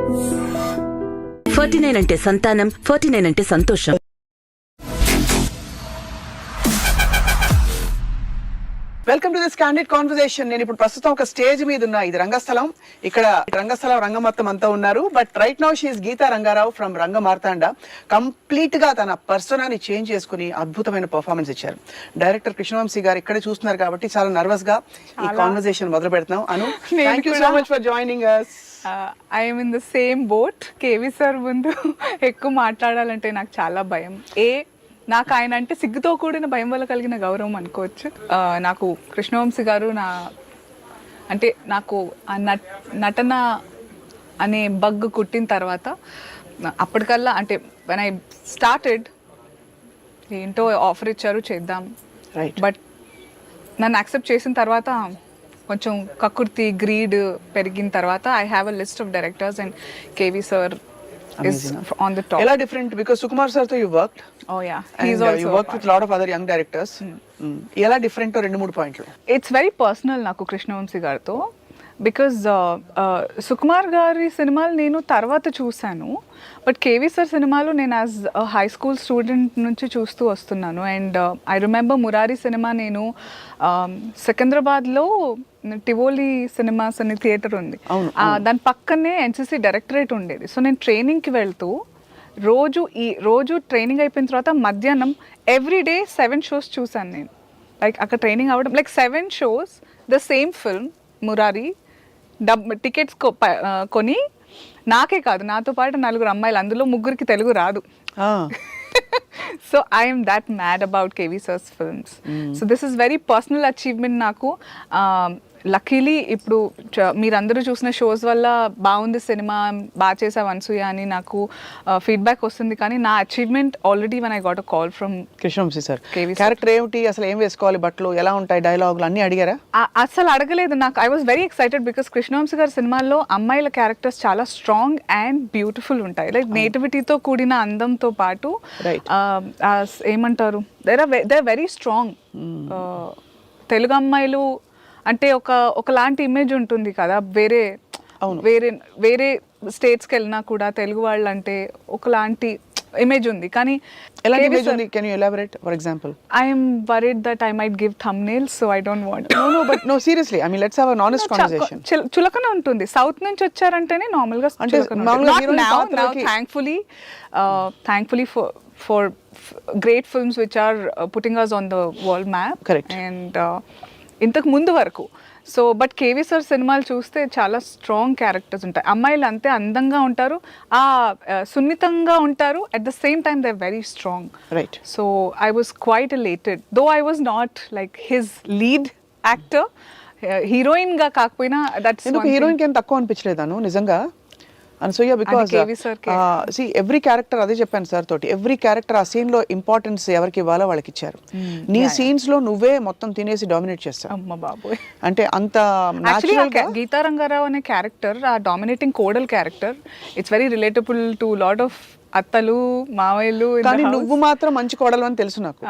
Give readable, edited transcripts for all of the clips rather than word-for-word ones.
49 అంటే సంతానం, 49 అంటే సంతోషం. Welcome to this candid conversation. నేను ఇప్పుడు ప్రస్తుతం ఒక స్టేజ్ మీద ఉన్నా. ఇది రంగస్థలం. ఇక్కడ రంగస్థలం రంగం మొత్తం అంతా ఉన్నారు. But right now she is Geetha Rangarao from Ranga Marthanda. Complete గా తన పర్సనాని చేంజ్ చేసుకుని అద్భుతమైన పర్ఫార్మెన్స్ ఇచ్చారు. డైరెక్టర్ కృష్ణవంశీ గారు ఇక్కడే చూస్తున్నారు కాబట్టి చాలా నర్వస్ గా ఈ కాన్వర్సేషన్ మొదలు పెడుతున్నాం. Anu, thank you so much for joining us. I'm in the same boat. KV sir ముందు ఎక్కువ మాట్లాడాలంటే నాకు చాలా భయం. నాకు ఆయన అంటే సిగ్గుతో కూడిన భయం వల్ల కలిగిన గౌరవం అనుకోవచ్చు. నాకు కృష్ణవంశీ గారు నాకు ఆ నటన అనే బగ్ కుట్టిన తర్వాత అప్పటికల్లా అంటే వెన్ ఐ స్టార్టెడ్ ఏంటో ఆఫర్ ఇచ్చారు చేద్దాం, బట్ నన్ను యాక్సెప్ట్ చేసిన తర్వాత కొంచెం కకుర్తి గ్రీడ్ పెరిగిన తర్వాత I have a list of directors and KV sir is on the top. Ella different because Sukumar sir tho you worked. Oh yeah, he's also you worked with a lot of other young directors. Ella different to 2-3 points. It's very personal నాకు కృష్ణవంశీ గారితో, because Sukumar గారి సినిమాలు నేను తర్వాత చూశాను, but KV sir సినిమాలు నేను as high school student నుంచి చూస్తూ వస్తున్నాను. And I remember Murari cinema నేను సికింద్రాబాద్లో టివోలీ సినిమాస్ అనే థియేటర్ ఉంది, దాని పక్కనే ఎన్సీసీ డైరెక్టరేట్ ఉండేది. సో నేను ట్రైనింగ్కి వెళ్తూ రోజు ట్రైనింగ్ అయిపోయిన తర్వాత మధ్యాహ్నం ఎవ్రీడే 7 షోస్ చూశాను నేను. లైక్ అక్కడ ట్రైనింగ్ అవ్వడం like 7 shows the same film Murari. Tickets కొని నాకే కాదు నాతో పాటు 4 అమ్మాయిలు, అందులో 3కి తెలుగు రాదు. So I'm that mad about KV sir's films. So this is very personal achievement నాకు. లక్కీలీ ఇప్పుడు మీరందరూ చూసిన షోస్ వల్ల బాగుంది సినిమా, బాగా చేసావు అనసూయ అని నాకు ఫీడ్బ్యాక్ వస్తుంది. కానీ నా achievement already one I got a call from Krishna Vamsi sir. Character ఏమిటి, అసలు ఏం వేసుకోవాలి, బట్టలు ఎలా ఉంటాయి, డైలాగులు అన్ని అడిగారా? అసలు అడగలేదు. నాకు I was very excited because Krishna Vamsi గారి సినిమాల్లో అమ్మాయిల క్యారెక్టర్స్ చాలా స్ట్రాంగ్ అండ్ బ్యూటిఫుల్ ఉంటాయి. లైక్ నేటివిటీతో కూడిన అందంతో పాటు ఏమంటారు, they are very strong. Telugu అమ్మాయిలు అంటే ఒకలాంటి ఇమేజ్ ఉంటుంది కదా, వేరే స్టేట్స్కి వెళ్ళినా కూడా తెలుగు వాళ్ళు అంటే ఒకలాంటి ఇమేజ్ ఉంది. కానీ I'm worried that I might give thumbnails, so I don't want. No, but no, seriously, I mean, let's have an honest conversation. చులకన ఉంటుంది. సౌత్ నుంచి వచ్చారంటేనే నార్మల్గా thankfully for great films which are putting us on the world map. Correct. And ఇంతకు ముందు వరకు so but KV sir సినిమాలు చూస్తే చాలా స్ట్రాంగ్ క్యారెక్టర్స్ ఉంటాయి. అమ్మాయిలు అంతే అందంగా ఉంటారు, సున్నితంగా ఉంటారు, at the same time they are very strong. Right. So I was quite elated, though I was not like his lead actor, heroine గా కాకపోయినా. దట్స్ హీరోయిన్ కి ఏం తక్కువ అనిపించలేదాను నిజంగా Anasuya, because see every character, అదే చెప్పాను సార్ తోటి, ఎవ్రీ క్యారెక్టర్ ఆ సీన్ లో ఇంపార్టెన్స్ ఎవరికి ఇవ్వాలో వాళ్ళకి ఇచ్చారు. నీ సీన్స్ లో నువ్వే మొత్తం తినేసి డామినేట్ చేస్తావు. అమ్మ బాబోయ్, అంటే అంత న్యాచురల్ గా. గీతా రంగారావు అనే క్యారెక్టర్, ఆ డామినేటింగ్ కోడల్ character, it's very relatable to lot of అత్తలు మావయ్యలు. కానీ నువ్వు మాత్రం మంచి కోడలు అని తెలుసు నాకు.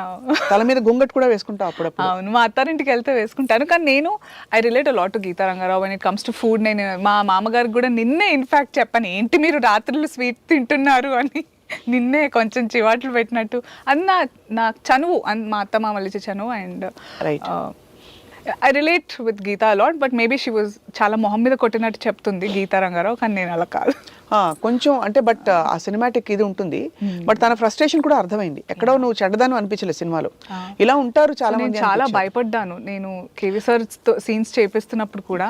తల మీద గుంగట్ కూడా వేసుకుంటావు అప్పుడప్పుడు. అవును, మా అత్తారింటికి వెళ్తే వేసుకుంటాను. కానీ నేను I relate lot to Geetha Rangarao when it comes to food. నేను మా మామగారికి కూడా నిన్నే ఇన్ఫాక్ట్ చెప్పాను, ఏంటి మీరు రాత్రులు స్వీట్ తింటున్నారు అని. నిన్నే కొంచెం చివాట్లు పెట్టినట్టు. అది నా చనువు, మా అత్త మామలు ఇచ్చే చనువు. And I relate with Geetha a lot, but maybe she was చాలా మొహం మీద కొట్టినట్టు చెప్తుంది గీతా రంగారావు, కానీ నేను అలా కాదు. కొంచెం అంటే బట్ ఆ సినిమాటిక్ ఇది ఉంటుంది, బట్ తన ఫ్రస్ట్రేషన్ కూడా అర్థమైంది. ఎక్కడో నువ్వు చెడ్డదాన్ని అనిపించలేదు సినిమాలో, ఇలా ఉంటారు చాలా మంది. చాలా భయపడ్డాను నేను కేవీ సార్ సీన్స్ చేపిస్తున్నప్పుడు కూడా.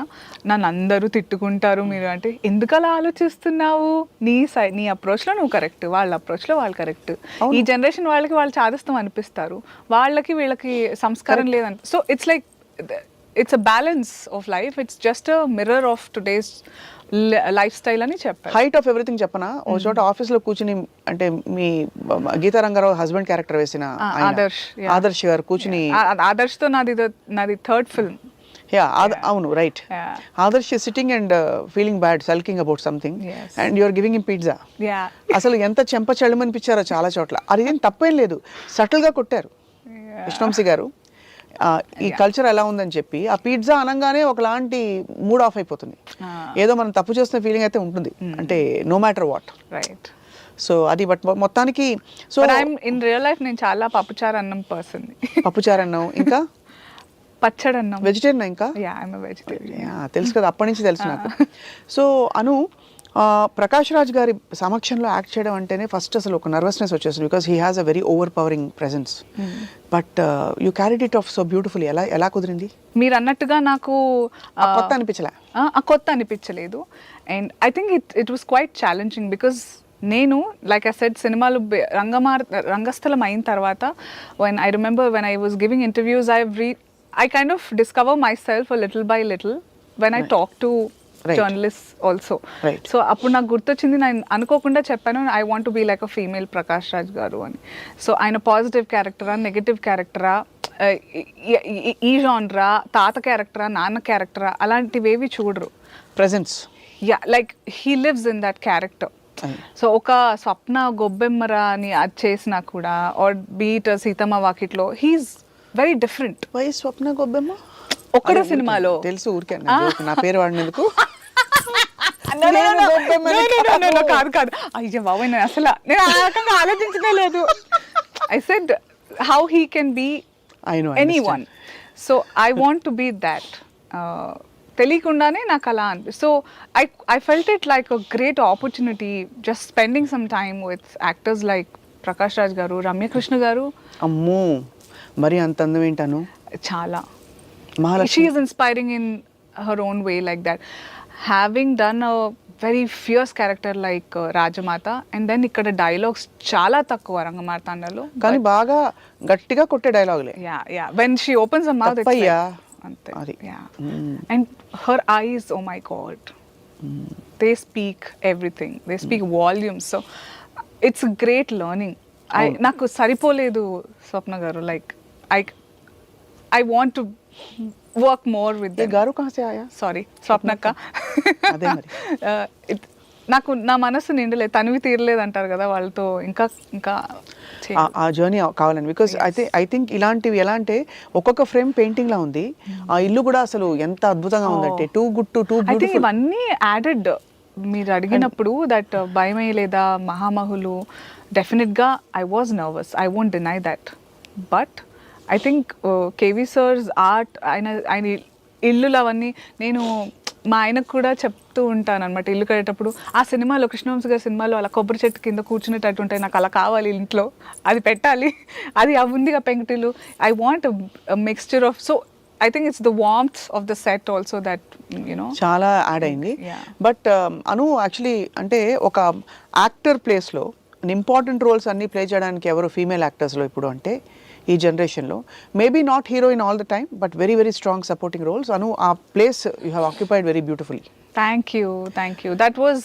నన్ను అందరూ తిట్టుకుంటారు, మీరు అంటే ఎందుకు అలా ఆలోచిస్తున్నావు, నీ అప్రోచ్లో నువ్వు కరెక్ట్, వాళ్ళ అప్రోచ్లో వాళ్ళు కరెక్ట్. ఈ జనరేషన్ వాళ్ళకి వాళ్ళు చాదస్తం అనిపిస్తారు, వాళ్ళకి వీళ్ళకి సంస్కారం లేదని. So it's like it's a balance of life, it's just a mirror of today's life style అని చెప్పారు. హైట్ ఆఫ్ ఎవ్రీథింగ్ చెప్పనా, ఓ చోట ఆఫీస్ లో కూర్చుని అంటే మీ గీతా రంగారావు హస్బెండ్ క్యారెక్టర్ వేసిన ఆదర్శ్ గారు కూర్చుని, ఆదర్శ్ తో నాది థర్డ్ ఫిల్మ్. అవును, right. Adarsh sitting and feeling bad, sulking about something, and you're giving him pizza. అసలు ఎంత చెంప చెళ్ళమనిపించారో చాలా చోట్ల. అది ఏం తప్పేం లేదు, సటిల్ గా కొట్టారు కృష్ణవంశీ గారు. ఈ కల్చర్ ఎలా ఉందని చెప్పి ఆ పిజ్జా అనగానే ఒకలాంటి మూడ్ ఆఫ్ అయిపోతుంది. ఏదో మనం తప్పు చేస్తున్న ఫీలింగ్ అయితే ఉంటుంది, అంటే no matter what. Right. So అది బట్ మొత్తానికి సో ఇన్ రియల్ లైఫ్ నేను చాలా పప్పుచారు అన్నం పర్సన్. పప్పుచారు అన్నం ఇంకా పచ్చడి అన్నం. వెజిటేరియన్ ఇంకా? Yeah, I'm a vegetarian. తెలుసు కదా, అప్పటి నుంచి తెలుసు నాకు. సో అను, ప్రకాష్ రాజ్ గారి సమక్షంలో యాక్ట్ చేయడం అంటేనే ఫస్ట్ అసలు ఒక నర్వస్నెస్ వచ్చేస్తుంది, because he has a very over pouring presence. But you carried it of so beautifully. ఎలా కుదిరింది? మీరు అన్నట్టుగా నాకు కొత్త అనిపించలే? కొత్త అనిపించలేదు. And I think it was quite challenging, because నేను లైక్ ఐ సెడ్ సినిమాలు రంగస్థలం అయిన తర్వాత I remember when I was giving interviews I kind of discover myself a little by little when I talk to journalists also. So అప్పుడు నాకు గుర్తొచ్చింది, నేను అనుకోకుండా చెప్పాను, I want to be like a female Prakash Raj garu అని. సో ఆయన positive క్యారెక్టరా, negative క్యారెక్టరా, ఈ genre, తాత క్యారెక్టరా, నాన్న క్యారెక్టరా, అలాంటివేవి చూడరు. Presence. Yeah, like he lives in that character. So ఒక స్వప్న గొబ్బెమ్మరా అని అది చేసినా కూడా, ఆర్ బీట్ సీతమ్మ వాకిట్లో, హీఈస్ వెరీ డిఫరెంట్. వై స్వప్న గొబ్బెమ్మ? ఒక్కడే సినిమాలో తెలుసు, ఊరికే నా పేరు వాడినందుకు. కాదు అయ్యో బాబు, నేను అసలు నేను ఆ రకంగా ఆలోచించనే లేదు. I said how he can be anyone. So I want to be that. తెలియకుండానే నాకు అలా అనిపిస్తుంది. So I felt it like a great opportunity just spending some time with actors like Prakash Raj garu, Ramya Krishna garu. అమ్మో, మరి అంత అందం ఏంటాను. చాలా. Mahalakshmi. She is inspiring in her own way like that. Having done a very fierce character like Rajamata, and then ఇక్కడ dialogues చాలా తక్కువ రంగమార్తాండలో, కానీ బాగా గట్టిగా కొట్టే డైలాగులే. Yeah when she opens her mouth it's like అంతే. Yeah. And her eyes, oh my god, they speak everything, they speak volumes. So it's a great learning. నాకు సరిపోలేదు స్వప్న గారు. Like I want to work more with them. గారు కहाँ से आया? Sorry, స్వప్నక్క. అదే మరి. నాకు నా మనసు నిండలేదు, తనివి తీరలేదు అంటారు కదా, వాళ్ళతో ఇంకా ఆ జర్నీ కావాలని. బికాస్ ఐ థింక్ ఇలాంటివి ఎలా అంటే ఒక్కొక్క ఫ్రేమ్ పెయింటింగ్ లా ఉంది. ఆ ఇల్లు కూడా అసలు ఎంత అద్భుతంగా ఉందంటే, too good to too beautiful. ఇవన్నీ యాడెడ్. మీరు అడిగినప్పుడు దట్ భయమే లేదా మహామహులు, డెఫినెట్గా I was nervous, I won't deny that. But I think KV sir's art, ఆయన ఇల్లులు అవన్నీ, నేను మా ఆయనకు కూడా చెప్తూ ఉంటాను అనమాట, ఇల్లు కట్టేటప్పుడు ఆ సినిమాలో కృష్ణవంశీ గారి సినిమాలో అలా కొబ్బరి చెట్టు కింద కూర్చునేటట్టు ఉంటాయి, నాకు అలా కావాలి ఇంట్లో, అది పెట్టాలి, అది ఉందిగా పెంకుటిల్లు. I want mixture of. So I think it's the warmth of the set also that, you know, చాలా యాడ్ అయింది. బట్ అను యాక్చువల్లీ అంటే ఒక యాక్టర్ ప్లేస్లో ఇంపార్టెంట్ రోల్స్ అన్నీ ప్లే చేయడానికి ఎవరు ఫీమేల్ యాక్టర్స్లో ఇప్పుడు అంటే ఈ జనరేషన్లో, maybe not hero in all the time, but very very strong supporting roles. Anu, ఆ place you have occupied very beautifully. Thank you. That was,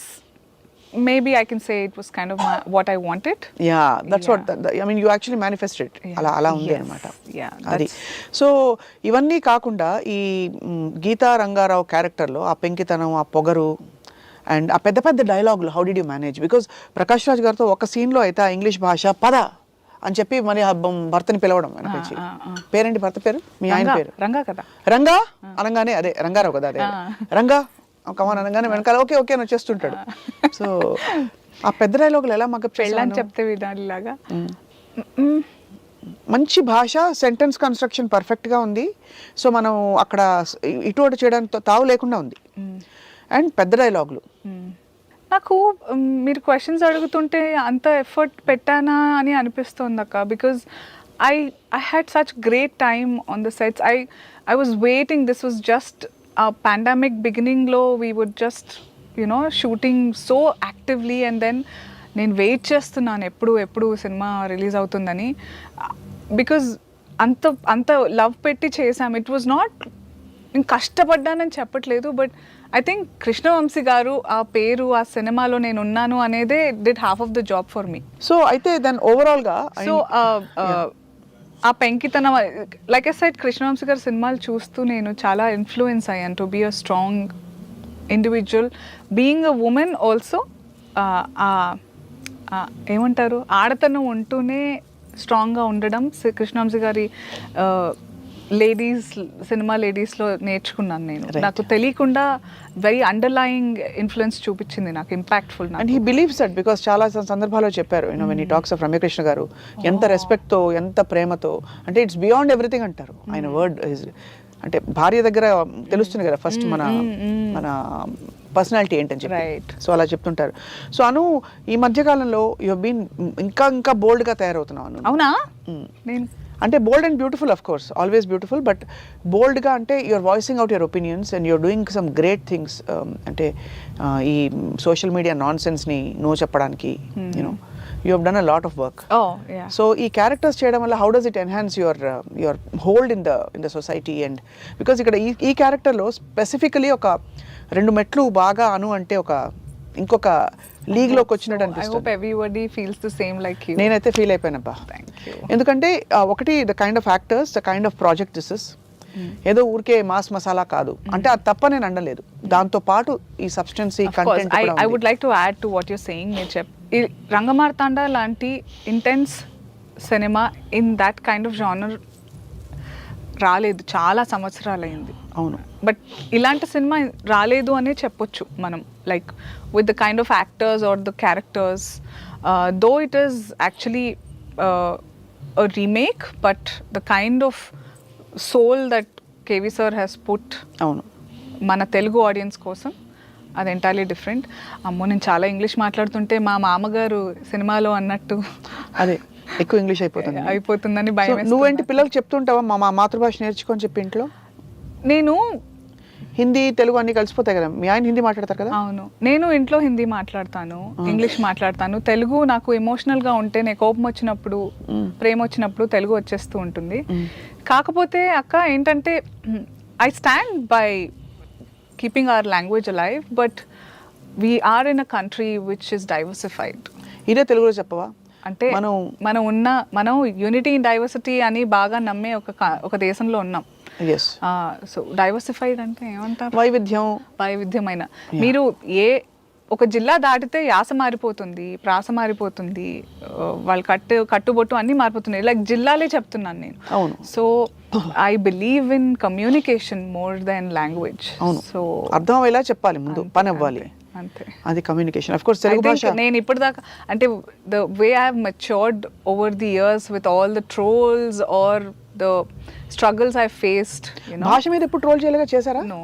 maybe I can say it was kind of what I wanted. Yeah, that's what I mean, you actually manifested. అలా ఉంది అన్నమాట. అది. So ఇవన్నీ కాకుండా ఈ గీతా రంగారావు క్యారెక్టర్లో ఆ పెంకితనం, ఆ పొగరు అండ్ ఆ పెద్ద పెద్ద డైలాగులు, how did you manage? Because Prakash Raj గారితో ఒక సీన్లో అయితే ఆ ఇంగ్లీష్ భాష పద అని చెప్పి మరి భర్తని పిలవడం వెనకొచ్చి, పేరేంటి భర్త పేరు? మీ ఆయన పేరు రంగా కదా. రంగా అనగానే అదే రంగారావు కదా, అదే రంగా కమాన్ అనగానే వెనకాల ఓకే ఓకే అని వచ్చేస్తుంటాడు. సో ఆ పెద్ద డైలాగులు ఎలా మాకు పెళ్ళని చెప్తే విధానిలాగా మంచి భాష, సెంటెన్స్ కన్స్ట్రక్షన్ పర్ఫెక్ట్గా ఉంది. సో మనం అక్కడ ఇటు అటు చేయడానికి తావు లేకుండా ఉంది. అండ్ పెద్ద డైలాగులు. నాకు మీరు క్వశ్చన్స్ అడుగుతుంటే అంత ఎఫర్ట్ పెట్టానా అని అనిపిస్తుంది అక్క, because I had such great time on the sets. I was waiting. This was just pandemic బిగినింగ్లో we would just you know shooting so actively, and then నేను వెయిట్ చేస్తున్నాను ఎప్పుడు సినిమా రిలీజ్ అవుతుందని, బికాజ్ అంత లవ్ పెట్టి చేసాం. ఇట్ వాజ్ నాట్, నేను కష్టపడ్డానని చెప్పట్లేదు, బట్ ఐ థింక్ కృష్ణవంశీ గారు ఆ పేరు, ఆ సినిమాలో నేను ఉన్నాను అనేదే did half of the job for me. So అయితే దాని ఓవరాల్గా సో ఆ పెంకితనం, లైక్ ఐ సెడ్, కృష్ణవంశీ గారి సినిమాలు చూస్తూ నేను చాలా ఇన్ఫ్లుయెన్స్ అయ్యాను to be a strong individual. Being a woman also, ఏమంటారు, ఆడతనం ఉంటూనే స్ట్రాంగ్గా ఉండడం, కృష్ణవంశీ గారి లేడీస్ సినిమా లేడీస్లో నేర్చుకున్నాను నేను. నాకు తెలియకుండా వెరీ అండర్లయింగ్ ఇన్ఫ్లుయెన్స్ చూపించింది నాకు, impactful. And he believes that because చాలా సందర్భాల్లో చెప్పారు when he talks of Ramya Krishna garu ఎంత రెస్పెక్ట్తో ఎంత ప్రేమతో, అంటే ఇట్స్ బియాండ్ ఎవ్రీథింగ్ అంటారు ఆయన వర్డ్. అంటే భార్య దగ్గర తెలుస్తుంది కదా ఫస్ట్ మన పర్సనాలిటీ ఏంటని చెప్పి, సో అలా చెప్తుంటారు. సో అను ఈ మధ్యకాలంలో యు బీన్ ఇంకా బోల్డ్గా తయారవుతున్నావు అను. అవునా? నేను అంటే bold and beautiful, of course always beautiful, but బోల్డ్గా అంటే you're voicing out your opinions and you're doing some great things. అంటే ఈ సోషల్ మీడియా నాన్ సెన్స్ని నో చెప్పడానికి you know you have done a lot of work. So ఈ characters చేయడం వల్ల how does it enhance your hold in the society? And because ఇక్కడ ఈ క్యారెక్టర్లో స్పెసిఫికలీ ఒక 2 మెట్లు బాగా అను అంటే ఒక ఇంకొక లీగ్లోకి వచ్చినట్టు అనిపిస్తుంది. నేనైతే ఫీల్ అయిపోయానబ్బా. ఎందుకంటే ఒకటి the kind of actors, the kind of project this is. ఏదో ఊరికే మాస్ మసాలా కాదు అంటే అది తప్ప నేను అనలేదు, దాంతో పాటు ఈ సబ్స్టెన్సీ content. I would like to add to what you saying. మీరు ఈ రంగమార్తాండ లాంటి intense cinema in that kind of genre రాలేదు, చాలా సంవత్సరాలైంది. అవును, బట్ ఇలాంటి సినిమా రాలేదు అనే చెప్పొచ్చు మనం, like with the kind of actors or the characters, though it is actually a remake, but the kind of soul that KV sir has put అవును మన తెలుగు ఆడియన్స్ కోసం, అది ఎంటైర్లీ డిఫరెంట్. అమ్మో నేను చాలా ఇంగ్లీష్ మాట్లాడుతుంటే మా మామగారు సినిమాలో అన్నట్టు అదే ఎక్కువ ఇంగ్లీష్ అయిపోతుందని భయం. నువ్వేంటి పిల్లలకు చెప్తుంటావా మా మాతృభాష నేర్చుకొని చెప్పి ఇంట్లో? నేను హిందీ తెలుగు అన్ని కలిసిపోతాయి కదా, మీ ఆయన హిందీ మాట్లాడతారు కదా? అవును, నేను ఇంట్లో హిందీ మాట్లాడతాను, ఇంగ్లీష్ మాట్లాడతాను. తెలుగు నాకు ఎమోషనల్గా ఉంటే, నేను కోపం వచ్చినప్పుడు, ప్రేమ వచ్చినప్పుడు తెలుగు వచ్చేస్తూ ఉంటుంది. కాకపోతే అక్క ఏంటంటే I stand by keeping our language alive, but we're in a country which is diversified. ఇదే తెలుగులో చెప్పవా? అంటే మనం యూనిటీ ఇన్ డైవర్సిటీ అని బాగా నమ్మే ఒక దేశంలో ఉన్నాం. సో డైవర్సిఫైడ్ అంటే ఏమంటారు? వైవిధ్యమైన. మీరు ఒక జిల్లా దాటితే యాస మారిపోతుంది, ప్రాస మారిపోతుంది, వాళ్ళు కట్టుబొట్టు అన్నీ మారిపోతున్నాయి. లైక్ జిల్లాలే చెప్తున్నాను నేను. So I believe in communication more than language. So అర్థం అయ్యేలా చెప్పాలి, ముందు పని అవ్వాలి, అంతే. అది కమ్యూనికేషన్. ఆఫ్ కోర్స్ తెలుగు భాష నేను ఇప్పటిదాకా అంటే the way I have matured over the years with all the trolls or the struggles I faced. భాష మీద ఎప్పుడు ట్రోల్ చేయలేగా చేశారా? నో,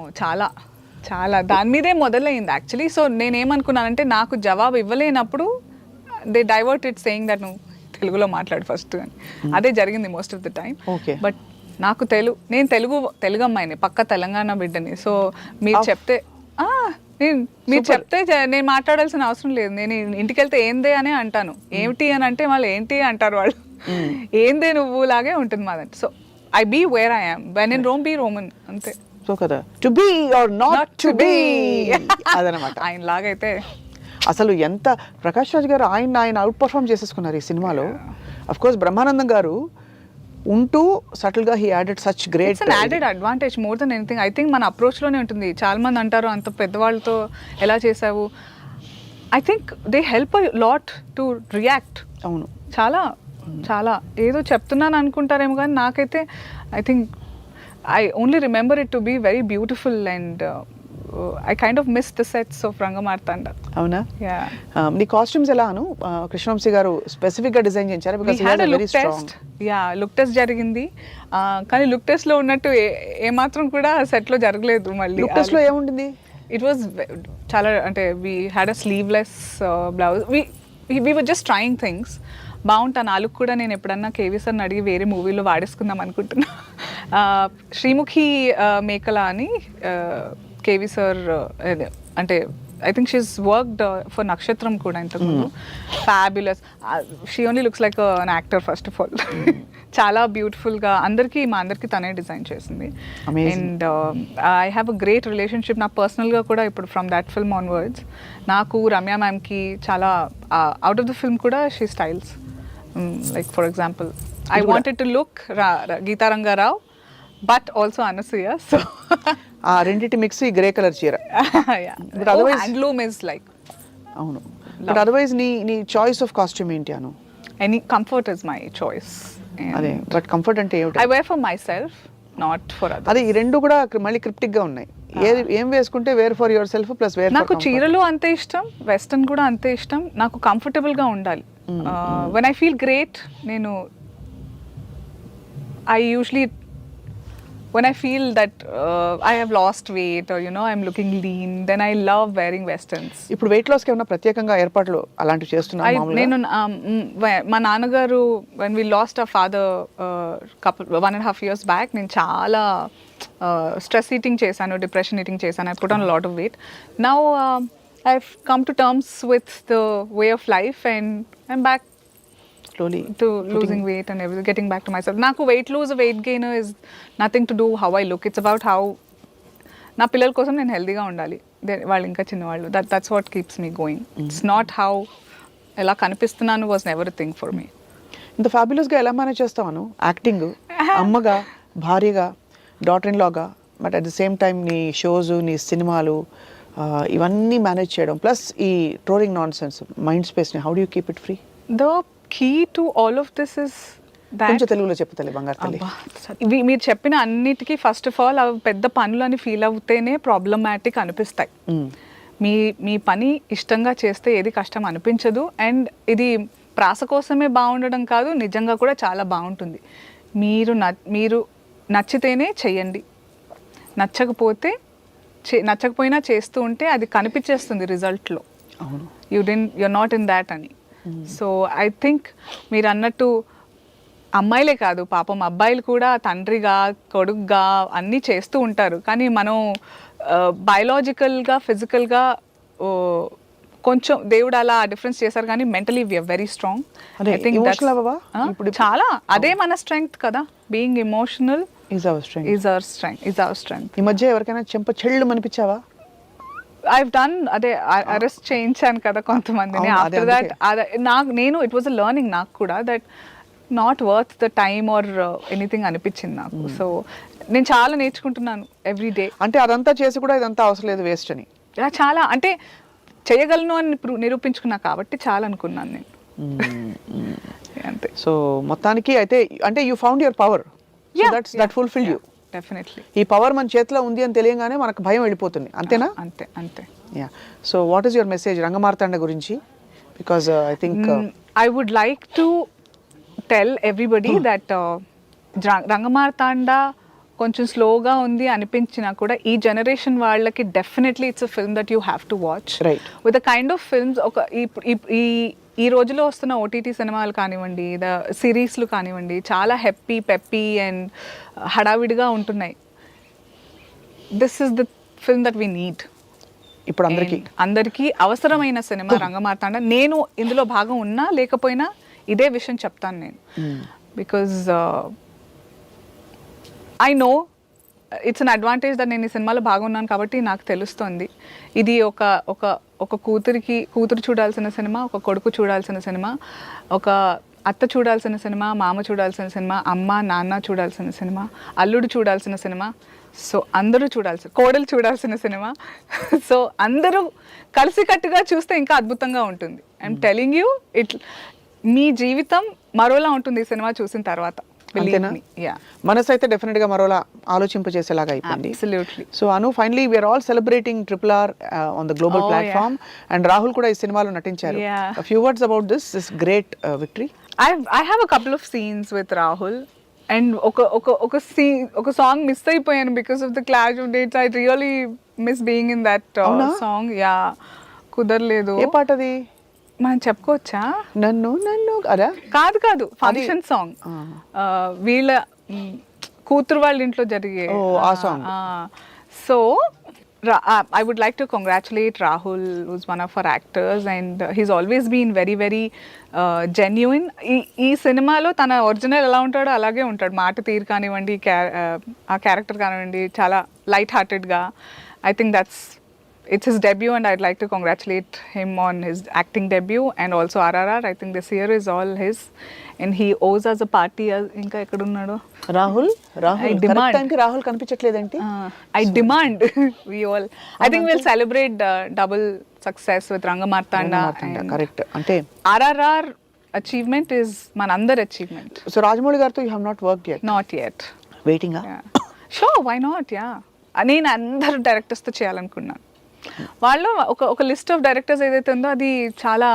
చాలా దాని మీదే మొదలైంది యాక్చువల్లీ. సో నేనేమనుకున్నానంటే నాకు జవాబు ఇవ్వలేనప్పుడు they divert it saying that నువ్వు తెలుగులో మాట్లాడు ఫస్ట్ అని. అదే జరిగింది most of the time. But నాకు నేను తెలుగు అమ్మాయిని, పక్క తెలంగాణ బిడ్డని. సో మీరు చెప్తే నేను మాట్లాడాల్సిన అవసరం లేదు. నేను ఇంటికి వెళ్తే ఏందే అనే అంటాను. ఏమిటి అని అంటే వాళ్ళు ఏంటి అంటారు, వాళ్ళు ఏందే నువ్వు లాగే ఉంటుంది మాదంటే. So I be where I am, when in Rome be Roman, అంతే. సో కదా, to be or not to be అదనమాట. ఆయన లాగైతే అసలు ఎంత ప్రకాష్ రాజ్ గారు ఆయన అవుట్ పర్ఫార్మ్ చేసేసుకున్నారు ఈ సినిమాలో. అఫ్ కోర్స్ బ్రహ్మానందం గారు ఉంటూ సటిల్గా he added such great. It's an added advantage more than anything. I think మన అప్రోచ్లోనే ఉంటుంది. చాలా మంది అంటారు అంత పెద్దవాళ్ళతో ఎలా చేసావు. I think they help a lot to react. అవును, చాలా ఏదో చెప్తున్నాను అనుకుంటారేమో కానీ నాకైతే I think I only remember it to be very beautiful and I kind of missed the sets of Rangamartanda. అవునా? Yeah. నీ కాస్ట్యూమ్స్ ఎలా అను కృష్ణవంశీ గారు స్పెసిఫిక్ గా డిజైన్ చేశారు? We had a look test. Yeah, look test జరిగింది. కానీ look test లో ఉన్నట్టు ఏమాత్రం కూడా సెట్ లో జరగలేదు. మళ్ళీ లుక్ టెస్ట్ లో ఏముంటుంది? It was చాలా అంటే we had a sleeveless blouse. We were just trying things. బాగుంటాను. ఆ లుక్ కూడా నేను ఎప్పుడన్నా కేవీ సార్ని అడిగి వేరే మూవీలో వాడేసుకుందాం అనుకుంటున్నా. శ్రీముఖి మేకల అని కేవీ సార్ అంటే I think she's worked for నక్షత్రం కూడా ఇంతకుముందు. Fabulous. She only looks like an actor first of all. చాలా బ్యూటిఫుల్గా మా అందరికీ తనే డిజైన్ చేసింది. And I have a great relationship నాకు పర్సనల్గా కూడా ఇప్పుడు ఫ్రమ్ దాట్ ఫిల్మ్ ఆన్వర్డ్స్. నాకు రమ్య మ్యామ్కి చాలా అవుట్ ఆఫ్ ద ఫిల్మ్ కూడా she styles. Like for example, I wanted to look Geeta Rangarao, but also Anasuya. So రెండిటి మిక్స్ ఈ గ్రే కలర్ చీర. But otherwise handloom is like. అవును. But otherwise నీ choice of costume ఏంటి అను? Any comfort is my choice. అదే, but comfort అంటే ఏమిటి? I wear for myself. Not for other. అదే ఈ రెండు కూడా మళ్ళీ క్రిప్టిక్ గా ఉన్నాయి. ఏం వేసుకుంటే wear for yourself plus wear నాకు చీరలు అంతే ఇష్టం, వెస్టర్న్ కూడా అంతే ఇష్టం. నాకు కంఫర్టబుల్ గా ఉండాలి. వెన్ ఐ ఫీల్ గ్రేట్, నేను I usually, when I feel that I have lost weight or I'm looking lean, then I love wearing westerns. ఇప్పుడు వెయిట్ లాస్ కి ఏమైనా ప్రత్యేకంగా ఏర్పాట్లు అలాంటివి చేస్తున్నారు మామూలుగా? నేను మా నాన్నగారు, when we lost our father couple 1.5 years back, నేను చాలా స్ట్రెస్ ఈటింగ్ చేశాను, డిప్రెషన్ ఈటింగ్ చేశాను. I put on a lot of weight. Now I've come to terms with the way of life and I'm back Slowly to losing weight and everything, getting back to myself. Naku weight lose, weight gain is nothing to do how I look. It's about how na pillal kosam nenu healthy ga undali. Vallu inka chinna vallu. That's what keeps me going. It's not how ela kanipistunanu was never a thing for me. ఇంత fabulous గా ఎలా manage చేస్తావను? Acting, అమ్మగా, భార్యగా, daughter in లాగా, but at the same time నీ shows, నీ సినిమాలు, ఇవన్నీ మేనేజ్ చేయడం ప్లస్ ఈ trolling nonsense mind space ని how do you keep it free? The key to all of this is that కొంచెం తెలుగులో చెప్తాలి బంగారు తల్లి. మీరు చెప్పిన అన్నిటికీ ఫస్ట్ ఆఫ్ ఆల్ అవి పెద్ద పనులు అని ఫీల్ అవుతేనే ప్రాబ్లమాటిక్ అనిపిస్తాయి. మీ పని ఇష్టంగా చేస్తే ఏది కష్టం అనిపించదు. అండ్ ఇది ప్రాస కోసమే బాగుండడం కాదు, నిజంగా కూడా చాలా బాగుంటుంది. మీరు నచ్చితేనే చెయ్యండి, నచ్చకపోయినా చేస్తూ ఉంటే అది కనిపించేస్తుంది రిజల్ట్లో. అవును, you're not in that అని. సో ఐ థింక్ మీరు అన్నట్టు అమ్మాయిలే కాదు, పాపం అబ్బాయిలు కూడా తండ్రిగా, కొడుకుగా అన్నీ చేస్తూ ఉంటారు. కానీ మనం బయలాజికల్గా, ఫిజికల్గా కొంచెం దేవుడు అలా డిఫరెన్స్ చేశారు, కానీ mentally we're very strong. I think చాలా అదే మన స్ట్రెంగ్త్ కదా. Being emotional is our strength. ఈ మధ్య ఎవరికైనా చెంప చెళ్ళు అనిపించావా? I've done అదే అరెస్ట్ చేయించాను కదా కొంతమందిని. ఆఫ్టర్ దట్ నేను ఇట్ వాజ్ అ లర్నింగ్ నాకు కూడా, that not worth the time or anything అనిపించింది నాకు. సో నేను చాలా నేర్చుకుంటున్నాను ఎవ్రీ డే. అంటే అదంతా చేసి కూడా ఇదంతా అవసరం లేదు, వేస్ట్ అని చాలా అంటే చేయగలను అని నిరూపించుకున్నా కాబట్టి చాలా అనుకున్నాను నేను. అంతే. సో మొత్తానికి అయితే అంటే you found your power, that fulfil you. Definitely ఈ పవర్ మన చేతిలో ఉంది అని తెలియగానే మనకు భయం వెళ్ళిపోతుంది, అంతేనా? అంతే. Yeah. So what is your message Rangamarthanda గురించి? Because I think I would like to tell everybody that Rangamarthanda కొంచెం స్లోగా ఉంది అనిపించినా కూడా ఈ జనరేషన్ వాళ్ళకి definitely it's a film that you have to watch. Right. With the kind of films ఈ రోజులో వస్తున్న ఓటీటీ సినిమాలు కానివ్వండి, సిరీస్లు కానివ్వండి, చాలా పెప్పీ అండ్ హడావిడిగా ఉంటున్నాయి. This is the film that we need. ఇప్పుడు అందరికీ అవసరమైన సినిమా రంగమార్తాండ. నేను ఇందులో భాగం ఉన్నా లేకపోయినా ఇదే విషయం చెప్తాను నేను. Because I know it's an advantage that నేను ఈ సినిమాలో బాగున్నాను కాబట్టి నాకు తెలుస్తుంది. ఇది ఒక కూతురు చూడాల్సిన సినిమా, ఒక కొడుకు చూడాల్సిన సినిమా, ఒక అత్త చూడాల్సిన సినిమా, మామ చూడాల్సిన సినిమా, అమ్మ నాన్న చూడాల్సిన సినిమా, అల్లుడు చూడాల్సిన సినిమా. సో అందరూ కోడలు చూడాల్సిన సినిమా. సో అందరూ కలిసికట్టుగా చూస్తే ఇంకా అద్భుతంగా ఉంటుంది. ఐఎమ్ టెలింగ్ యూ, మీ జీవితం మరోలా ఉంటుంది ఈ సినిమా చూసిన తర్వాత. మనసు అయితే డెఫినెట్ గా మరోలా ఆలోచింపజేసేలాగా అయిపోయింది. So Anu, finally we're all celebrating RRR on the global platform and Rahul కూడా ఈ సినిమాలో నటించారు. A few words about this great victory. I have a couple of scenes with Rahul and ఒక సాంగ్ మిస్ అయిపోయాను because of the clash of dates. I really miss being in that song. Yeah, కుదరలేదు. ఏ పాట అది? మనం చెప్పుకోవచ్చా? నన్ను అదా? కాదు, function song. వీళ్ళ కూతురు వాళ్ళ ఇంట్లో జరిగే ఆ song. So I would like to congratulate Rahul, who's one of our actors, and he's always been very, very genuine. ఈ సినిమాలో తన ఒరిజినల్ ఎలా ఉంటాడో అలాగే ఉంటాడు. మాట తీరు కానివ్వండి, ఆ క్యారెక్టర్ కానివ్వండి, చాలా light హార్టెడ్గా. I think it's his debut and I'd like to congratulate him on his acting debut and also RRR. I think this year is all his and he owes us a party. ఇంకా ఎక్కడ ఉన్నాడు Rahul? demand టైంకి Rahul కనిపించట్లేదేంటి? I demand we all, I think we'll celebrate double success with Rangamartanda. Correct. అంటే RRR achievement is manandar achievement. So Rajamouli గారితో you have not worked yet? Not yet. Waiting. Why not yeah. నేను అందరు డైరెక్టర్స్తో చేయాలనుకున్నాను. వాళ్ళు ఒక list of directors ఏదైతే ఉందో అది చాలా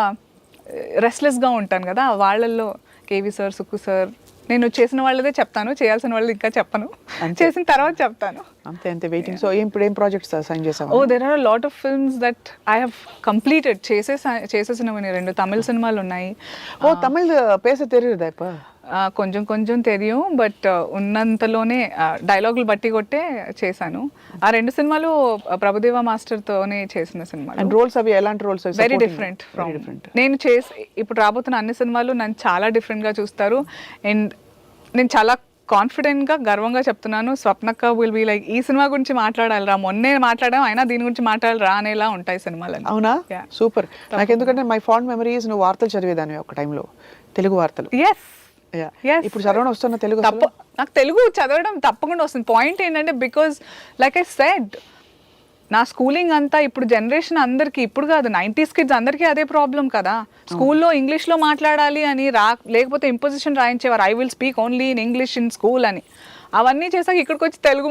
రెస్ట్లెస్గా ఉంటాను కదా, వాళ్ళల్లో కేవీ సార్, సుక్కు సార్, నేను చేసిన వాళ్ళదే చెప్తాను, చేయాల్సిన వాళ్ళది ఇంకా చెప్పను, చేసిన తర్వాత చెప్తాను. అంతే అంతే వెయిటింగ్. సో ఇప్పుడు ఏం ప్రాజెక్ట్స్ సైన్ చేసావు? There are lot of films that I have completed. చేసేసినవి 2 తమిళ సినిమాలు ఉన్నాయి. తమిళ్ పేస తెలియదా? కొంచెం కొంచెం తెలియం, బట్ ఉన్నంతలోనే డైలాగులు బట్టి కొట్టే చేశాను. ఆ 2 సినిమాలు ప్రభుదేవా మాస్టర్తోనే చేసిన సినిమాలు. అండ్ రోల్స్ అవి ఎలాంటి రోల్స్? వెరీ డిఫరెంట్ ఫ్రమ్ నేను ఇప్పుడు రాబోతున్న అన్ని సినిమాలు నన్ను చాలా డిఫరెంట్గా చూస్తారు. అండ్ నేను చాలా కాన్ఫిడెంట్గా గర్వంగా చెప్తున్నాను, స్వప్నక్క విల్ బి లైక్ ఈ సినిమా గురించి మాట్లాడాలిరా, మొన్నే మాట్లాడాం అయినా దీని గురించి మాట్లాడాలిరా అనేలా ఉంటాయి సినిమాలు. అవునా? సూపర్. నాకు ఎందుకంటే మై ఫాండ్ మెమరీస్, నువ్వు వార్తలు చదివేదాన్ని ఒక టైంలో, తెలుగు వార్తలు. ఇప్పుడు చదవడం వస్తున్న తెలుగు? నాకు తెలుగు చదవడం తప్పకుండా వస్తుంది. పాయింట్ ఏంటంటే బికాజ్ లైక్ ఐ సెడ్, నా స్కూలింగ్ అంతా ఇప్పుడు జనరేషన్ అందరికీ, ఇప్పుడు కాదు 90s కిడ్స్ అందరికీ అదే ప్రాబ్లం కదా. స్కూల్లో ఇంగ్లీష్లో మాట్లాడాలి అని లేకపోతే ఇంపోజిషన్ రాయించేవారు, I will speak only in English in school అని. అవన్నీ చేసాక ఇక్కడికి వచ్చి తెలుగు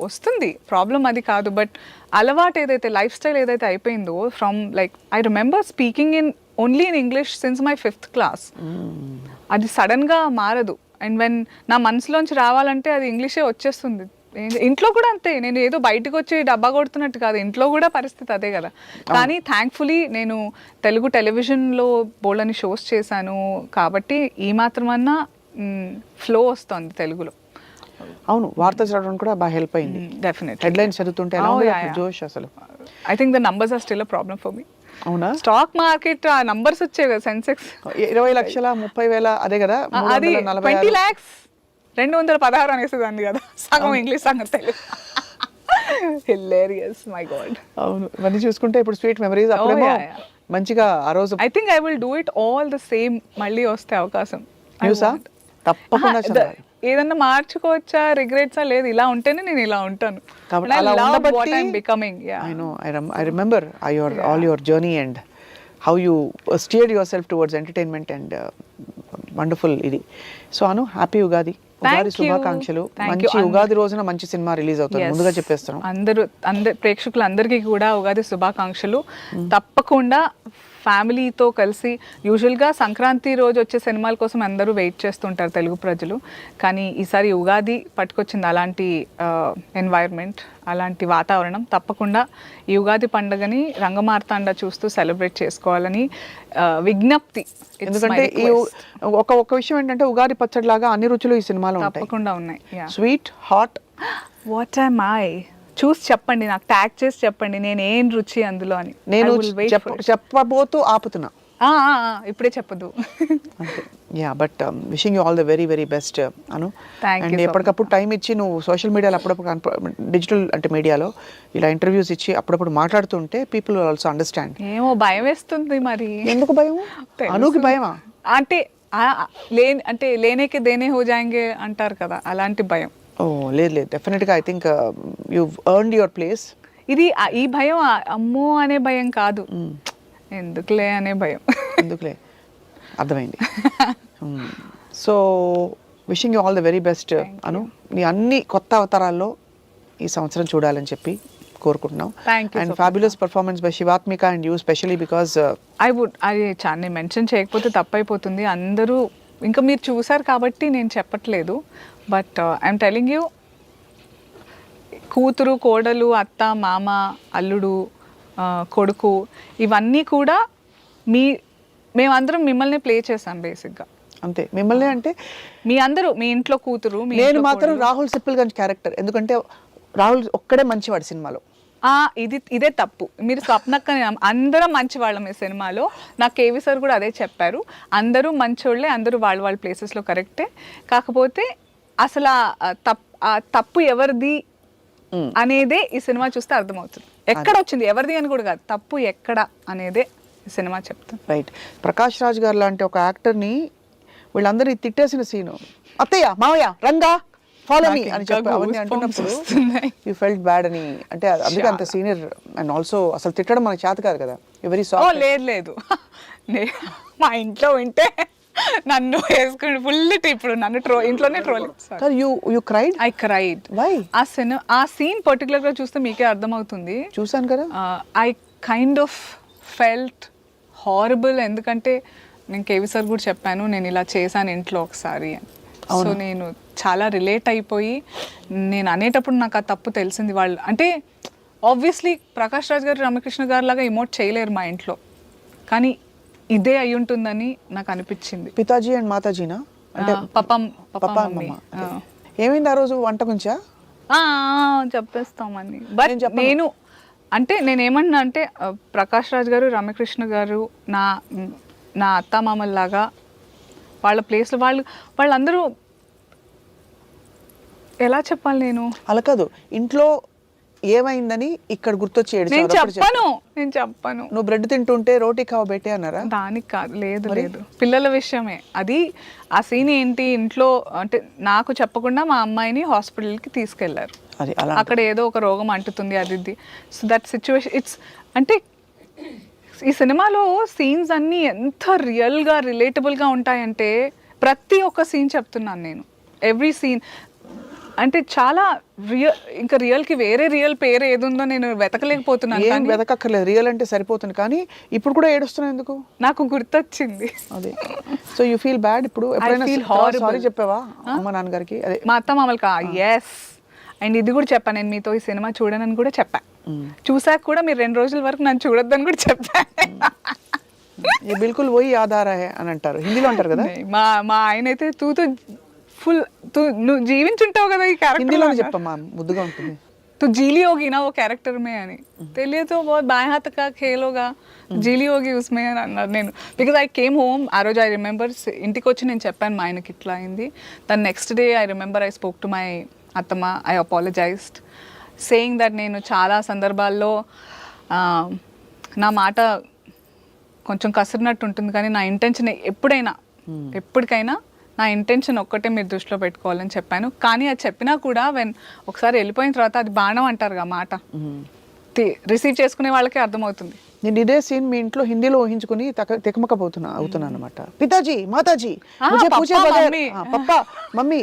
వస్తుంది, ప్రాబ్లం అది కాదు. బట్ అలవాటు ఏదైతే, లైఫ్ స్టైల్ ఏదైతే అయిపోయిందో, from like I remember speaking in only in English since my 5th class. అది సడన్గా మారదు. అండ్ వెన్ నా మనసులోంచి రావాలంటే అది ఇంగ్లీషే వచ్చేస్తుంది. ఇంట్లో కూడా అంతే, నేను ఏదో బయటకు వచ్చి డబ్బా కొడుతున్నట్టు కాదు, ఇంట్లో కూడా పరిస్థితి అదే కదా. కానీ థ్యాంక్ఫుల్లీ నేను తెలుగు టెలివిజన్లో బోల్డని షోస్ చేశాను కాబట్టి ఈ మాత్రమన్నా ఫ్లో వస్తుంది తెలుగులో. అవును, వార్త చదవడం కూడా బాగా హెల్ప్ అయింది. డెఫినెట్ హెడ్లైన్స్ చదువుతుంటే జోష్ అసలు. I think the numbers are still a problem for me. అవునా? స్టాక్ మార్కెట్ ఆ నంబర్స్ వచ్చాయి కదా, సెన్సెక్స్ 20 లక్షల 30,000 అదే కదా, అది 20 lakhs 216 అనేసేదాన్ని కదా, సగం ఇంగ్లీష్ సగం తెలుగు. Hilarious, my God. అవును, ఇవన్నీ చూసుకుంటే ఇప్పుడు స్వీట్ మెమరీస్. అప్పుడేమో మంచిగా ఆ రోజు. I think I will do it all the same. మళ్ళీ వస్తే అవకాశం న్యూసా తప్పకుండా చదవాలి. ఏదన్నా మార్చుకోవచ్చా, రిగ్రెట్సా, లేదు ఇలా ఉంటేనే నేను ఇలా ఉంటాను. I remember all your journey and how you steered yourself towards entertainment and wonderful ఇది. సో అను, హ్యాపీ ఉగాది. ఉగాది శుభాకాంక్షలు. మంచి ఉగాది రోజున మంచి సినిమా రిలీజ్ అవుతుంది, ముందుగా చెప్పేస్తాను. అందరూ ప్రేక్షకులందరికీ కూడా ఉగాది శుభాకాంక్షలు. తప్పకుండా ఫ్యామిలీతో కలిసి, యూజువల్గా సంక్రాంతి రోజు వచ్చే సినిమాల కోసం అందరూ వెయిట్ చేస్తుంటారు తెలుగు ప్రజలు, కానీ ఈసారి ఉగాది పట్టుకొచ్చింది అలాంటి ఎన్వైర్న్మెంట్, అలాంటి వాతావరణం. తప్పకుండా ఈ ఉగాది పండుగని రంగమార్తాండ చూస్తూ సెలబ్రేట్ చేసుకోవాలని విజ్ఞప్తి. ఎందుకంటే ఒక విషయం ఏంటంటే, ఉగాది పచ్చడి లాగా అన్ని రుచులు ఈ సినిమాలో తప్పకుండా ఉన్నాయి. Sweet, hot, what am I? చూసి చెప్పండి, నాకు ట్యాగ్ చేసి చెప్పండి నేను ఏం రుచి అందులో అని. నేను చెప్పబోతూ ఆపుతున్నా, ఇప్పుడే చెప్పదు. Yeah, but wishing you all the very very best Anu. And ఎప్పటికప్పుడు టైం ఇచ్చి నువ్వు సోషల్ మీడియాలో అప్పుడప్పుడు, డిజిటల్ అంటే మీడియాలో ఇలా ఇంటర్వ్యూస్ ఇచ్చి అప్పుడప్పుడు మాట్లాడుతుంటే పీపుల్ ఆల్సో అండర్స్టాండ్. ఏమో భయం వేస్తుంది మరి. ఎందుకు భయం? అనుకి భయమా? అంటే లేనేకి దేనే హో జాయింగే అంటారు కదా, అలాంటి భయం. ఓ లేదు, డెఫినెట్గా I think you earned your place. ఇది ఈ భయం అమ్మో అనే భయం కాదు, ఎందుకులే అనే భయం. ఎందుకులే, అర్థమైంది. So wishing you all the very best Anu. నీ అన్ని కొత్త అవతారాల్లో ఈ సంవత్సరం చూడాలని చెప్పి కోరుకుంటున్నాం. And fabulous performance by Shivathmika and you specially because అది చాలా మెన్షన్ చేయకపోతే తప్పైపోతుంది. అందరూ ఇంకా మీరు చూసారు కాబట్టి నేను చెప్పట్లేదు, బట్ ఐఎమ్ టెలింగ్ యూ, కూతురు, కోడలు, అత్త, మామ, అల్లుడు, కొడుకు, ఇవన్నీ కూడా మేమందరం మిమ్మల్ని ప్లే చేసాం బేసిక్గా. అంతే, మిమ్మల్ని అంటే మీ అందరూ, మీ ఇంట్లో కూతురు. నేను మాత్రం రాహుల్ సిప్పిల్గంజ్ క్యారెక్టర్, ఎందుకంటే రాహుల్ ఒక్కడే మంచివాడు సినిమాలో. ఇదే తప్పు. మీరు స్వప్నక్క అందరం మంచివాళ్ళం ఈ సినిమాలో. నాకు కేవీ సార్ కూడా అదే చెప్పారు, అందరూ మంచోళ్ళే, అందరూ వాళ్ళ ప్లేసెస్లో కరెక్టే. కాకపోతే అసలు తప్పు ఎవరిది అనేదే ఈ సినిమా చూస్తే అర్థమవుతుంది. ఎక్కడ వచ్చింది, ఎవరిది అని కూడా కాదు, తప్పు ఎక్కడ అనేదే ఈ సినిమా చెప్తుంది. రైట్. ప్రకాష్ రాజ్ గారు లాంటి ఒక యాక్టర్ని వీళ్ళందరినీ తిట్టేసిన సీను, అత్తయ్య, మావయ్య, రంగా, ఫాలో మీ అని చెప్పి అవన్నీ అంటున్నప్పుడు యూ ఫెల్ట్ బ్యాడ్ అని. అంటే అందుకే అంత సీనియర్. అండ్ ఆల్సో అసలు తిట్టడం మనకి చేత కాదు కదా. Every soft. లేదు మా ఇంట్లో వింటే నన్ను వేసుకుని ఫుల్ ఇప్పుడు నన్ను ఇంట్లోనే troll. You cried? I cried. Why? ఆ సీన్ పర్టికులర్ గా చూస్తే మీకే అర్థమవుతుంది. చూసాను కదా. I kind of felt horrible. ఎందుకంటే నేను కేవీ సార్ కూడా చెప్పాను నేను ఇలా చేశాను ఇంట్లో ఒకసారి అని. సో నేను చాలా రిలేట్ అయిపోయి నేను అనేటప్పుడు నాకు ఆ తప్పు తెలిసింది. వాళ్ళు అంటే ఆబ్వియస్లీ ప్రకాష్ రాజ్ గారు రామకృష్ణ గారు లాగా ఇమోట్ చేయలేరు మా ఇంట్లో, కానీ ఇదే అయి ఉంటుందని నాకు అనిపించింది. పితాజీ అండ్ మాతాజీనా? అంటే పప్పా ఏమైంది ఆ రోజు వంట గురించా? చెప్పేస్తామని. బట్ నేను అంటే నేనేమన్నా అంటే ప్రకాష్ రాజ్ గారు రామకృష్ణ గారు నా అత్తామామల్లాగా వాళ్ళ ప్లేస్లో వాళ్ళందరూ ఎలా చెప్పాలి నేను? అలా కాదు, ఇంట్లో ఏమైందని ఇక్కడ గుర్తొచ్చి నేను చెప్పను. నువ్వు బ్రెడ్ తింటుంటే రోటీ కావ బెట్టే అన్నారా? దానికి కాదు, లేదు పిల్లల విషయమే అది. ఆ సీన్ ఏంటి, ఇంట్లో అంటే నాకు చెప్పకుండా మా అమ్మాయిని హాస్పిటల్కి తీసుకెళ్లారు. అక్కడ ఏదో ఒక రోగం అంటుతుంది అది. సో దట్ సిచ్యువేషన్ ఇట్స్ అంటే ఈ సినిమాలో సీన్స్ అన్నీ ఎంత రియల్గా రిలేటబుల్గా ఉంటాయంటే ప్రతి ఒక్క సీన్ చెప్తున్నాను నేను. ఎవ్రీ సీన్ అంటే చాలా ఇంకా రియల్కి వేరే రియల్ పేరు ఏది ఉందో నేను వెతకలేకపోతున్నాను. ఏం వెతకక్కర్లేదు, రియల్ అంటే సరిపోతుంది. కానీ ఇప్పుడు కూడా ఏడుస్తున్నావు ఎందుకు? నాకు గుర్తొచ్చింది అదే. సో యూ ఫీల్ బ్యాడ్ ఇప్పుడు? ఎప్పుడైనా సారీ చెప్పావా అమ్మ నాన్నగారికి? అదే మా అత్త మామూలుగా ఎస్. అండ్ ఇది కూడా చెప్పాను, నేను మీతో ఈ సినిమా చూడనని కూడా చెప్పా. చూసాక కూడా మీరు 2 రోజుల వరకు నన్ను చూడొద్దని కూడా చెప్పాను. బిల్కుల్ పోయి ఆధార అని అంటారు, హిందీలో అంటారు కదా. మా ఆయన అయితే ఫుల్ నువ్వు జీవించుంటావు కదా ఈ క్యారెక్టర్. హిందీలో చెప్పమ్మా, ముద్దుగా ఉంటుంది. तू जीली होगी ना वो कैरेक्टर में అని తెలియ तो बहुत बाएं हाथ का खेल होगा జీలి होगी उसमें అని అన్నారు. నేను బికాజ్ ఐ కేమ్ హోమ్ ఆ రోజు ఐ రిమెంబర్ ఇంటికి వచ్చి నేను చెప్పాను మా ఆయనకి ఇట్లా అయింది. దాని next day I remember I spoke to my అత్తమ్మ. ఐ అపాలజైజ్డ్ సేయింగ్ దట్ నేను చాలా సందర్భాల్లో నా మాట కొంచెం కసిరినట్టు ఉంటుంది, కానీ నా ఇంటెన్షన్ ఎప్పటికైనా నా ఇంటెన్షన్ ఒక్కటే మీరు దృష్టిలో పెట్టుకోవాలని చెప్పాను. కానీ అది చెప్పినా కూడా ఒకసారి వెళ్ళిపోయిన తర్వాత అది బాణం అంటారు మాట, రిసీవ్ చేసుకునే వాళ్ళకే అర్థమవుతుంది. నేను ఇదే సీన్ మీ ఇంట్లో హిందీలో ఊహించుకుని అవుతున్నా అనమాట. పితాజీ మాతాజీ मुझे पूछे बगैर पापा मम्मी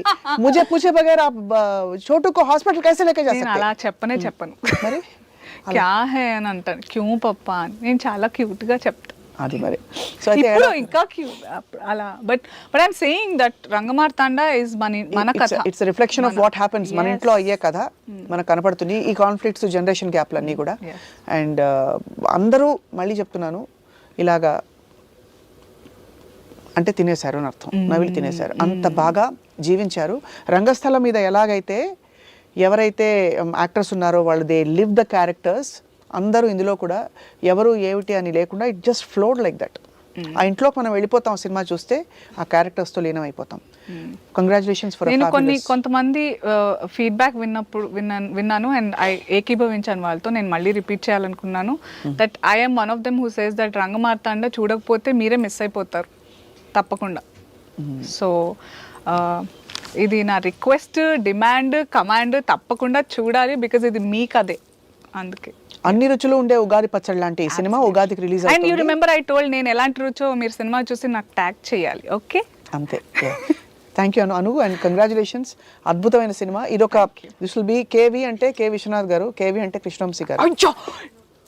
मुझे पूछे बगैर आप छोटू को हॉस्पिटल कैसे लेके जा सकते? అలా చెప్పను మరి క్యా హై అని అంటాను, క్యూ పప్పా అని నేను చాలా క్యూట్ గా చెప్తాను. అది మరి సో ఇప్పుడు ఇంకా క్యూట్ అలా. But I'm saying that Rangamarthanda is మన కథ. It's reflection of what happens మన ఇంట్లో అయ్యే కథ మనకు కనపడుతుంది. ఈ కాన్ఫ్లిక్ట్స్ జనరేషన్ గ్యాప్లు అన్నీ కూడా. అండ్ అందరూ మళ్ళీ చెప్తున్నాను ఇలాగా అంటే తినేశారు అని అర్థం, నవిలి తినేశారు, అంత బాగా జీవించారు. రంగస్థలం మీద ఎలాగైతే ఎవరైతే యాక్టర్స్ ఉన్నారో వాళ్ళు దే లివ్ ద క్యారెక్టర్స్, అందరూ ఇందులో కూడా ఎవరు ఏమిటి అని లేకుండా it just flowed like that. ఆ ఇంట్లోకి మనం వెళ్ళిపోతాం సినిమా చూస్తే, ఆ క్యారెక్టర్స్తో లీనం అయిపోతాం. Congratulations for. నేను కొంతమంది ఫీడ్బ్యాక్ విన్నాను అండ్ ఏకీభవించాను వాళ్ళతో. నేను మళ్ళీ రిపీట్ చేయాలనుకున్నాను that I'm one of them who says that Rangamarthanda చూడకపోతే మీరే మిస్ అయిపోతారు తప్పకుండా. సో ఇది నా రిక్వెస్ట్, డిమాండ్, కమాండ్, తప్పకుండా చూడాలి. బికాజ్ ఇది మీ కథే, అందుకే. అన్ని రుచులు ఉండే ఉగాది పచ్చడి లాంటి ఈ సినిమా ఉగాదికి రిలీజ్ అవుతుంది. And you remember I told నేను ఎలాంటి రుచో మీరు సినిమా చూసి నాకు ట్యాగ్ చేయాలి. ఓకే, అంతే. Thank you Anu and congratulations. అద్భుతమైన సినిమా ఇదొక. దిస్ విల్ బి కేవి అంటే కే విశ్వనాథ్ గారు, కేవి అంటే కృష్ణవంశీ గారు.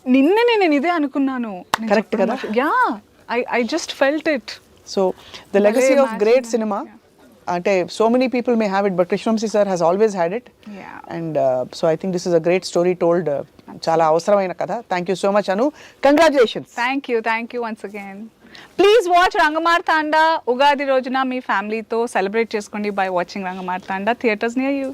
నిన్ననే నేను ఇదే అనుకున్నాను. కరెక్ట్ కదా? Yeah, I just felt it. So the legacy of great cinema అంటే so many people may have it, but Krishnamsi sir has always had it. And so I think this is a great story told. చాలా అవసరమైన కథ. Thank you so much Anu. Congratulations. Thank you once again. Please watch Rangamartanda Ugadi రోజున మీ ఫ్యామిలీతో celebrate చేసుకోండి by watching Rangamartanda theaters near you.